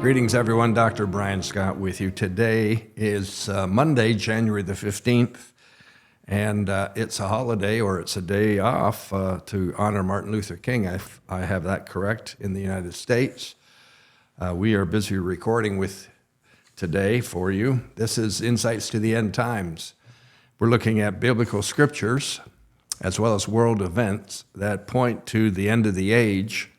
Greetings, everyone. Dr. Brian Scott with you. Today is Monday, January the 15th, and it's a holiday, or it's a day off to honor Martin Luther King. I have that correct in the United States. We are busy recording with today for you. This is Insights to the End Times. We're looking at biblical scriptures as well as world events that point to the end of the age.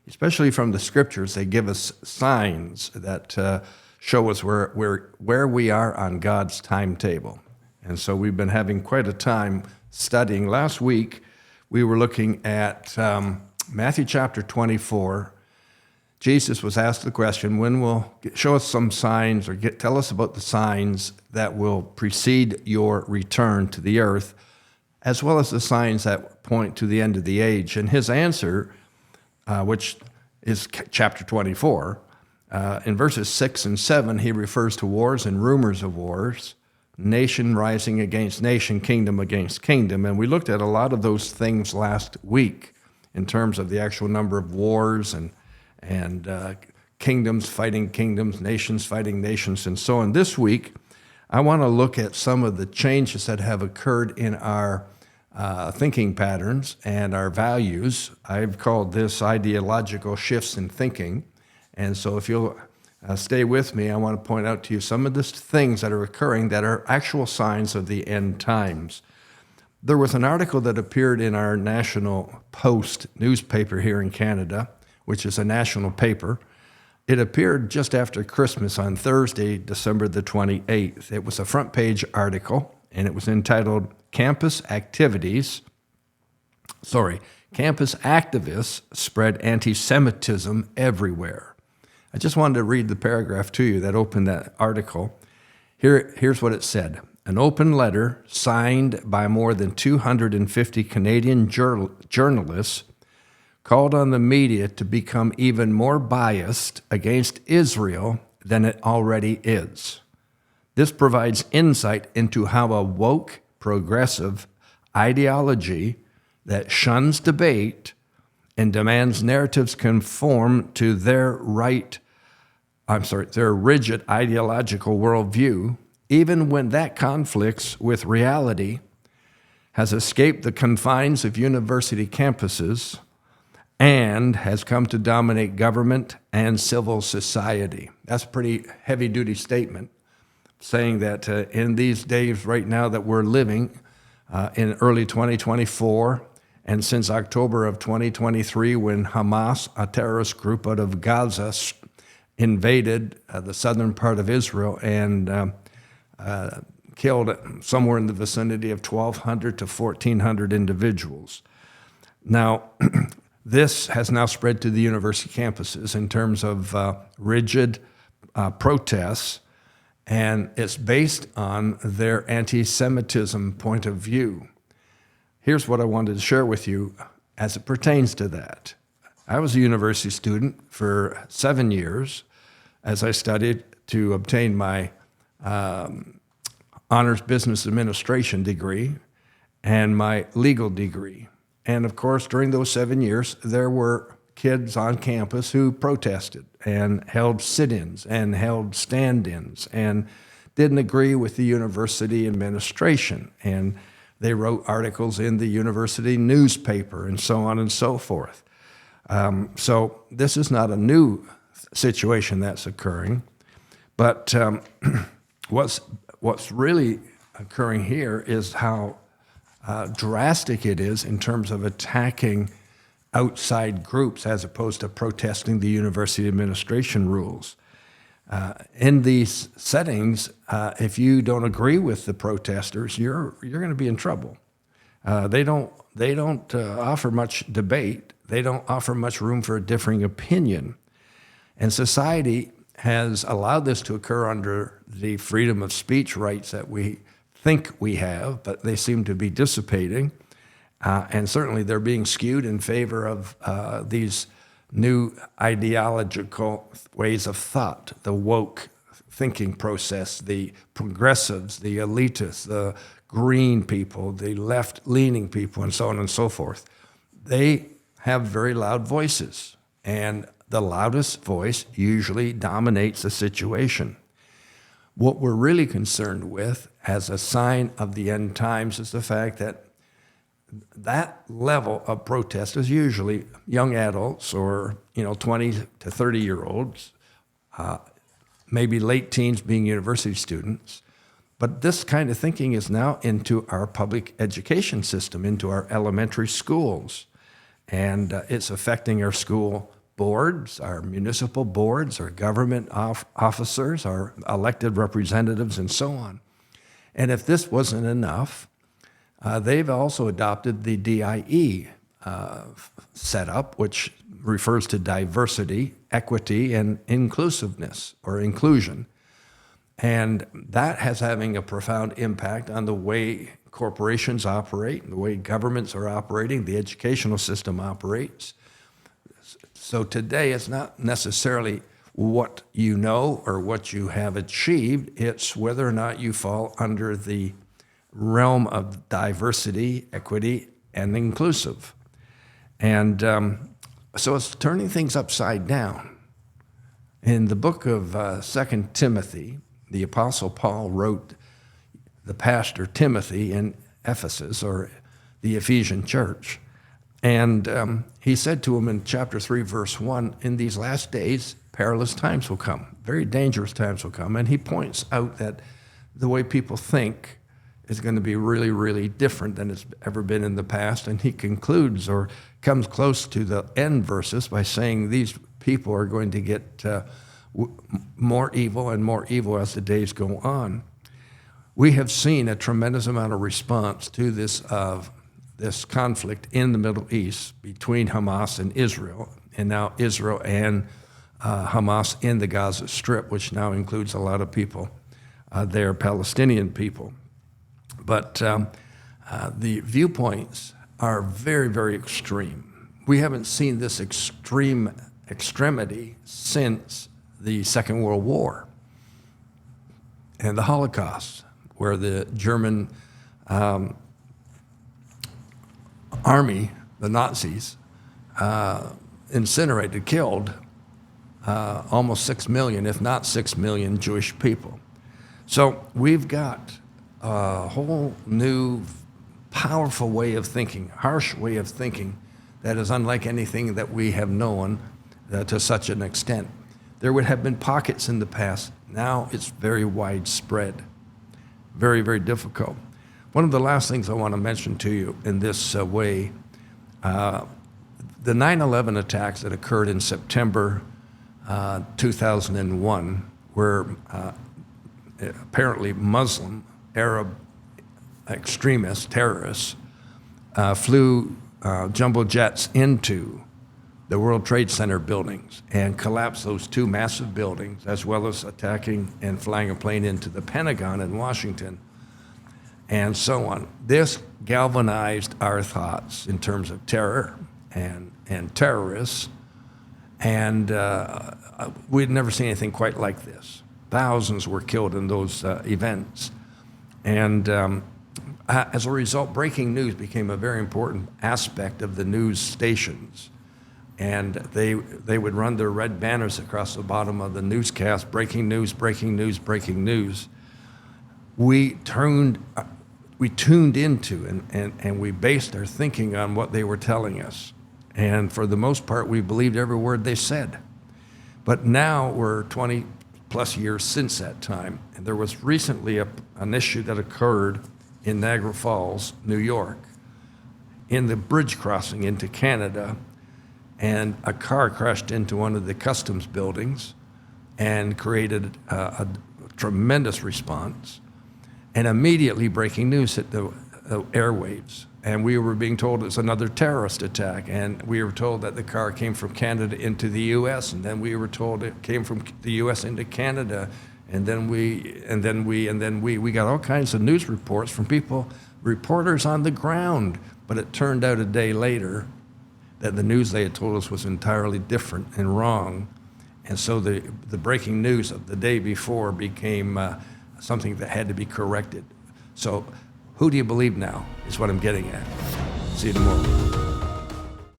Especially from the scriptures, they give us signs that show us where we are on God's timetable. And so we've been having quite a time studying. Last week, we were looking at Matthew chapter 24. Jesus was asked the question, show us some signs or tell us about the signs that will precede your return to the earth, as well as the signs that point to the end of the age. And his answer, which is chapter 24. In verses 6 and 7, he refers to wars and rumors of wars, nation rising against nation, kingdom against kingdom. And we looked at a lot of those things last week in terms of the actual number of wars and kingdoms fighting kingdoms, nations fighting nations, and so on. This week, I want to look at some of the changes that have occurred in our thinking patterns and our values. I've called this ideological shifts in thinking. And so if you'll stay with me, I want to point out to you some of the things that are occurring that are actual signs of the end times. There was an article that appeared in our National Post newspaper here in Canada, which is a national paper. It appeared just after Christmas on Thursday, December the 28th. It was a front page article, and it was entitled Campus Activists Spread Antisemitism Everywhere. I just wanted to read the paragraph to you that opened that article. Here's what it said. An open letter signed by more than 250 Canadian journalists called on the media to become even more biased against Israel than it already is. This provides insight into how a woke, progressive ideology that shuns debate and demands narratives conform to their rigid ideological worldview, even when that conflicts with reality, has escaped the confines of university campuses and has come to dominate government and civil society. That's a pretty heavy-duty statement, saying that in these days right now that we're living in early 2024, and since October of 2023, when Hamas, a terrorist group out of Gaza, invaded the southern part of Israel and killed somewhere in the vicinity of 1,200 to 1,400 individuals. Now, this has now spread to the university campuses in terms of rigid protests, and it's based on their anti-Semitism point of view. Here's what I wanted to share with you as it pertains to that. I was a university student for 7 years as I studied to obtain my honors business administration degree and my legal degree. And of course, during those 7 years, there were kids on campus who protested and held sit-ins and held stand-ins and didn't agree with the university administration. And they wrote articles in the university newspaper and so on and so forth. So this is not a new situation that's occurring. But what's really occurring here is how drastic it is in terms of attacking outside groups as opposed to protesting the university administration rules. In these settings, if you don't agree with the protesters, you're going to be in trouble. They don't offer much debate. They don't offer much room for a differing opinion. And society has allowed this to occur under the freedom of speech rights that we think we have, but they seem to be dissipating. And certainly they're being skewed in favor of these new ideological ways of thought, the woke thinking process, the progressives, the elitists, the green people, the left-leaning people, and so on and so forth. They have very loud voices, and the loudest voice usually dominates the situation. What we're really concerned with as a sign of the end times is the fact that that level of protest is usually young adults or 20 to 30-year-olds, maybe late teens being university students. But this kind of thinking is now into our public education system, into our elementary schools. And it's affecting our school boards, our municipal boards, our government officers, our elected representatives, and so on. And if this wasn't enough, they've also adopted the DIE setup, which refers to diversity, equity, and inclusiveness or inclusion. And that has having a profound impact on the way corporations operate, the way governments are operating, the educational system operates. So today it's not necessarily what you know or what you have achieved, it's whether or not you fall under the realm of diversity, equity, and inclusive. And so it's turning things upside down. In the book of 2 Timothy, the Apostle Paul wrote the pastor Timothy in Ephesus, or the Ephesian church. And he said to him in chapter 3, verse 1, in these last days, perilous times will come, very dangerous times will come. And he points out that the way people think is going to be really, really different than it's ever been in the past. And he concludes or comes close to the end verses by saying these people are going to get more evil and more evil as the days go on. We have seen a tremendous amount of response to this conflict in the Middle East between Hamas and Israel, and now Israel and Hamas in the Gaza Strip, which now includes a lot of people there, Palestinian people. But the viewpoints are very, very extreme. We haven't seen this extremity since the Second World War and the Holocaust, where the German army, the Nazis, incinerated, killed almost 6 million, if not 6 million Jewish people. So we've got a whole new powerful way of thinking, harsh way of thinking that is unlike anything that we have known to such an extent. There would have been pockets in the past. Now it's very widespread, very, very difficult. One of the last things I want to mention to you in this way, the 9/11 attacks that occurred in September 2001 were apparently Muslim, Arab extremists, terrorists, flew jumbo jets into the World Trade Center buildings and collapsed those two massive buildings, as well as attacking and flying a plane into the Pentagon in Washington, and so on. This galvanized our thoughts in terms of terror and terrorists, and we'd never seen anything quite like this. Thousands were killed in those events. And as a result, breaking news became a very important aspect of the news stations. And they would run their red banners across the bottom of the newscast, breaking news, breaking news, breaking news. We tuned into and we based our thinking on what they were telling us. And for the most part, we believed every word they said. But now we're 20 plus years since that time. And there was recently an issue that occurred in Niagara Falls, New York, in the bridge crossing into Canada, and a car crashed into one of the customs buildings and created a tremendous response. And immediately breaking news hit the airwaves. And we were being told it's another terrorist attack. And we were told that the car came from Canada into the U.S. And then we were told it came from the U.S. into Canada. And then we got all kinds of news reports from reporters on the ground. But it turned out a day later that the news they had told us was entirely different and wrong. And so the breaking news of the day before became something that had to be corrected. So who do you believe now is what I'm getting at. See you tomorrow.